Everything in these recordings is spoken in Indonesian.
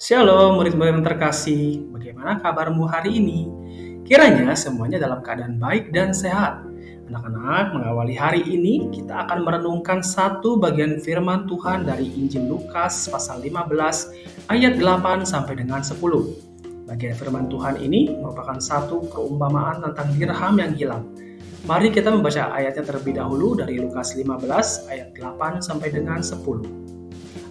Shalom murid-murid yang terkasih, bagaimana kabarmu hari ini? Kiranya semuanya dalam keadaan baik dan sehat. Anak-anak, mengawali hari ini kita akan merenungkan satu bagian firman Tuhan dari Injil Lukas pasal 15 ayat 8 sampai dengan 10. Bagian firman Tuhan ini merupakan satu perumpamaan tentang dirham yang hilang. Mari kita membaca ayatnya terlebih dahulu dari Lukas 15 ayat 8 sampai dengan 10.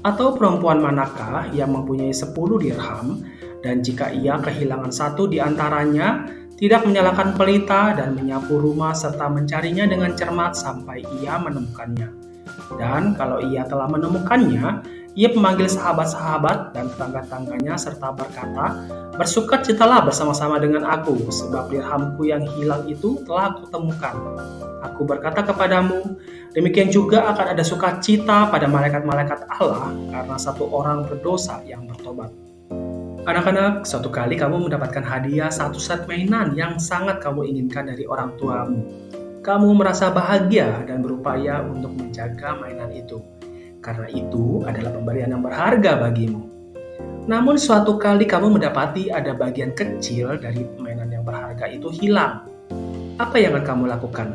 Atau perempuan manakah yang mempunyai 10 dirham, dan jika ia kehilangan satu di antaranya, tidak menyalakan pelita dan menyapu rumah serta mencarinya dengan cermat sampai ia menemukannya. Dan kalau ia telah menemukannya, ia memanggil sahabat-sahabat dan tetangga-tangganya serta berkata, "Bersukacitalah bersama-sama dengan aku, sebab dirhamku yang hilang itu telah kutemukan. Aku berkata kepadamu, demikian juga akan ada sukacita pada malaikat-malaikat Allah karena satu orang berdosa yang bertobat." Anak-anak, suatu kali kamu mendapatkan hadiah satu set mainan yang sangat kamu inginkan dari orang tuamu. Kamu merasa bahagia dan berupaya untuk menjaga mainan itu, karena itu adalah pemberian yang berharga bagimu. Namun suatu kali kamu mendapati ada bagian kecil dari mainan yang berharga itu hilang. Apa yang akan kamu lakukan?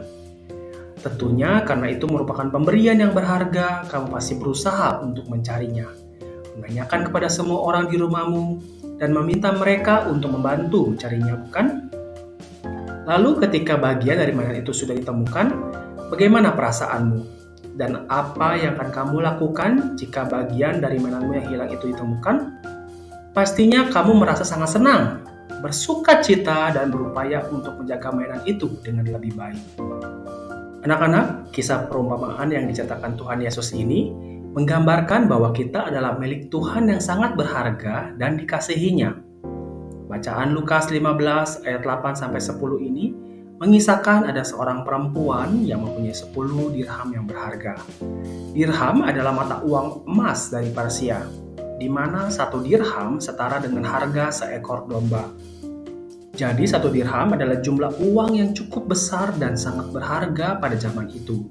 Tentunya karena itu merupakan pemberian yang berharga, kamu pasti berusaha untuk mencarinya. Menanyakan kepada semua orang di rumahmu dan meminta mereka untuk membantu mencarinya, bukan? Lalu ketika bagian dari mainan itu sudah ditemukan, bagaimana perasaanmu? Dan apa yang akan kamu lakukan jika bagian dari mainanmu yang hilang itu ditemukan? Pastinya kamu merasa sangat senang, bersukacita dan berupaya untuk menjaga mainan itu dengan lebih baik. Anak-anak, kisah perumpamaan yang diceritakan Tuhan Yesus ini menggambarkan bahwa kita adalah milik Tuhan yang sangat berharga dan dikasihinya. Bacaan Lukas 15 ayat 8 sampai 10 ini mengisahkan ada seorang perempuan yang mempunyai 10 dirham yang berharga. Dirham adalah mata uang emas dari Persia, di mana satu dirham setara dengan harga seekor domba. Jadi satu dirham adalah jumlah uang yang cukup besar dan sangat berharga pada zaman itu.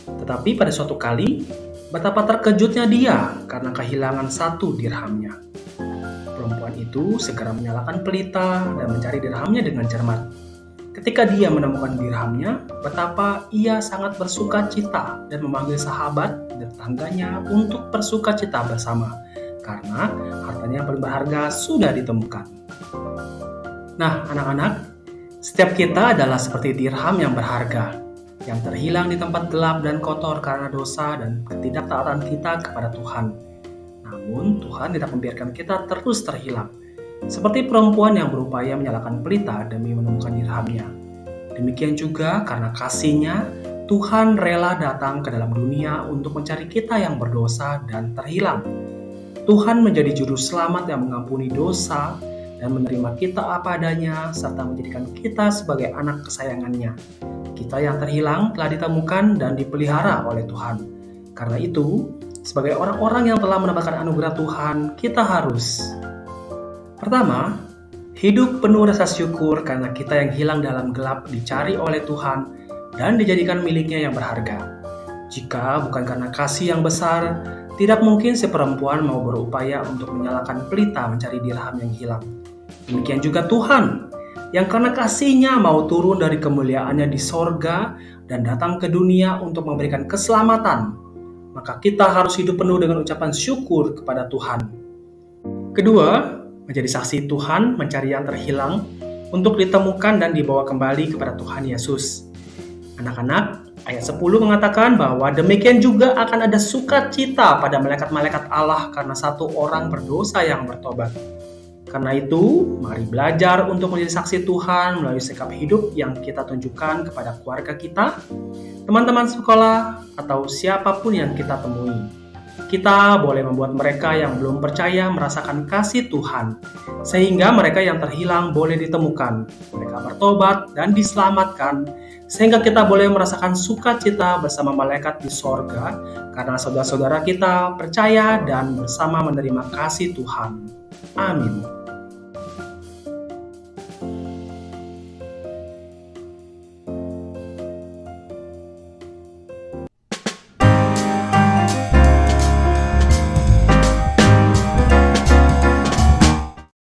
Tetapi pada suatu kali, betapa terkejutnya dia karena kehilangan satu dirhamnya. Perempuan itu segera menyalakan pelita dan mencari dirhamnya dengan cermat. Ketika dia menemukan dirhamnya, betapa ia sangat bersukacita dan memanggil sahabat dan tetangganya untuk bersukacita bersama, karena hartanya yang paling berharga sudah ditemukan. Nah, anak-anak, setiap kita adalah seperti dirham yang berharga, yang terhilang di tempat gelap dan kotor karena dosa dan ketidaktaatan kita kepada Tuhan. Namun, Tuhan tidak membiarkan kita terus terhilang, seperti perempuan yang berupaya menyalakan pelita demi menemukan dirhamnya. Demikian juga karena kasih-Nya, Tuhan rela datang ke dalam dunia untuk mencari kita yang berdosa dan terhilang. Tuhan menjadi juru selamat yang mengampuni dosa dan menerima kita apa adanya, serta menjadikan kita sebagai anak kesayangannya. Kita yang terhilang telah ditemukan dan dipelihara oleh Tuhan. Karena itu, sebagai orang-orang yang telah mendapatkan anugerah Tuhan, kita harus: pertama, hidup penuh rasa syukur karena kita yang hilang dalam gelap dicari oleh Tuhan dan dijadikan miliknya yang berharga. Jika bukan karena kasih yang besar, tidak mungkin si perempuan mau berupaya untuk menyalakan pelita mencari dirham yang hilang. Demikian juga Tuhan, yang karena kasih-Nya mau turun dari kemuliaannya di sorga dan datang ke dunia untuk memberikan keselamatan. Maka kita harus hidup penuh dengan ucapan syukur kepada Tuhan. Kedua, menjadi saksi Tuhan mencari yang terhilang untuk ditemukan dan dibawa kembali kepada Tuhan Yesus. Anak-anak, ayat 10 mengatakan bahwa demikian juga akan ada sukacita pada malaikat-malaikat Allah karena satu orang berdosa yang bertobat. Karena itu, mari belajar untuk menjadi saksi Tuhan melalui sikap hidup yang kita tunjukkan kepada keluarga kita, teman-teman sekolah, atau siapapun yang kita temui. Kita boleh membuat mereka yang belum percaya merasakan kasih Tuhan, sehingga mereka yang terhilang boleh ditemukan, mereka bertobat dan diselamatkan, sehingga kita boleh merasakan sukacita bersama malaikat di sorga, karena saudara-saudara kita percaya dan bersama menerima kasih Tuhan. Amin.